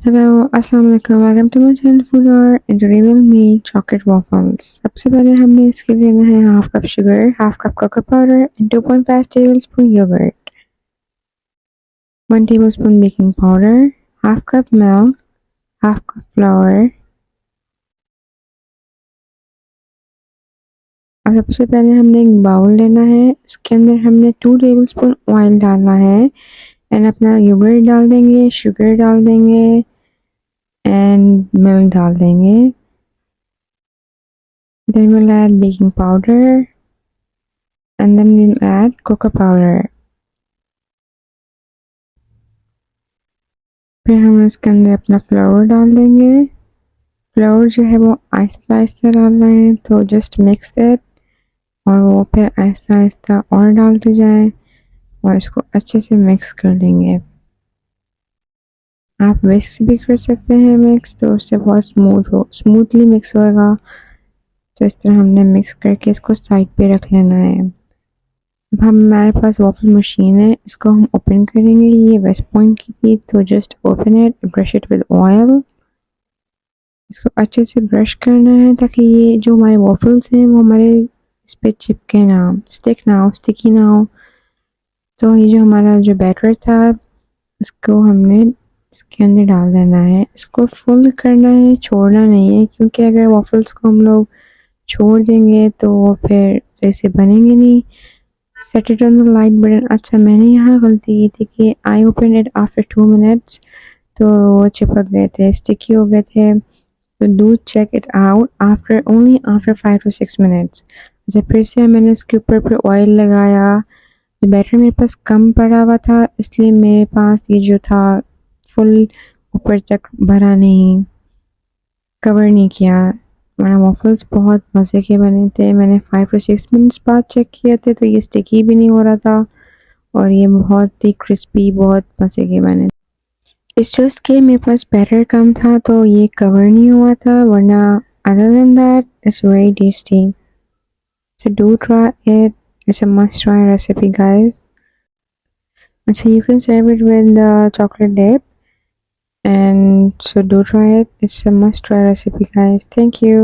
Hello, Assalamualaikum. Welcome to my channel Food Hour and today we'll make chocolate waffles. सबसे पहले हमें इसके लिए लेना है half cup sugar, half cup cocoa powder and 2.5 tablespoon yogurt, 1 tablespoon baking powder, half cup milk, half cup flour. और सबसे पहले हमने एक बाउल लेना है, इसके अंदर हमने 2 tablespoon ऑयल डालना है एंड अपना योगर्ट डाल देंगे, शुगर डाल देंगे एंड मिल्क डाल देंगे. Then we'll add baking powder and then we'll add cocoa powder. फिर हम इसके अंदर अपना फ्लावर डाल देंगे. फ्लावर जो है वो आहिस्ता आहिस्ता डालना है, तो जस्ट मिक्स इट और वो फिर आहिस्ता आहिस्ता और डालते जाएं और इसको अच्छे से मिक्स कर देंगे. आप विस्क भी कर सकते हैं मिक्स, तो उससे बहुत स्मूथली मिक्स होगा. तो इस तरह हमने मिक्स करके इसको साइड पे रख लेना है. अब हमारे पास वॉफल मशीन है, इसको हम ओपन करेंगे. ये वेस्ट पॉइंट की थी, तो just open it, brush it with oil. इसको अच्छे से ब्रश करना है ताकि ये जो हमारे वॉफल्स हैं वो हमारे इस पे चिपके ना, स्टिकी ना हो. तो ये जो हमारा जो बैटर था इसको हमने इसके अंदर डाल देना है. इसको फुल करना है, छोड़ना नहीं है, क्योंकि अगर वॉफल्स को हम लोग छोड़ देंगे तो वो फिर जैसे बनेंगे नहीं. Set it on the light button. अच्छा, मैंने यहाँ गलती की थी कि I open it after 2 minutes, तो वो चिपक गए थे, स्टिकी हो गए थे. तो do check it out after 5 to 6 minutes. अच्छा, फिर से मैंने इसके ऊपर फिर ऑयल लगाया. तो बैटर मेरे पास कम पड़ा हुआ था, इसलिए मेरे पास ये जो था फुल ऊपर तक भरा नहीं, कवर नहीं किया. हमारा वॉफल्स बहुत मज़े के बने थे. मैंने 5 to 6 मिनट्स बाद चेक किए थे, तो ये स्टिकी भी नहीं हो रहा था और ये बहुत ही क्रिस्पी, बहुत मज़े के बने. इट्स जस्ट कि मेरे पास बैटर कम था तो ये कवर नहीं हुआ था, वरना other than that it's very tasty. So do try it, it's a must try recipe guys. अच्छा, you can serve it with the chocolate dip, and so do try it. It's a must try recipe guys. Thank you.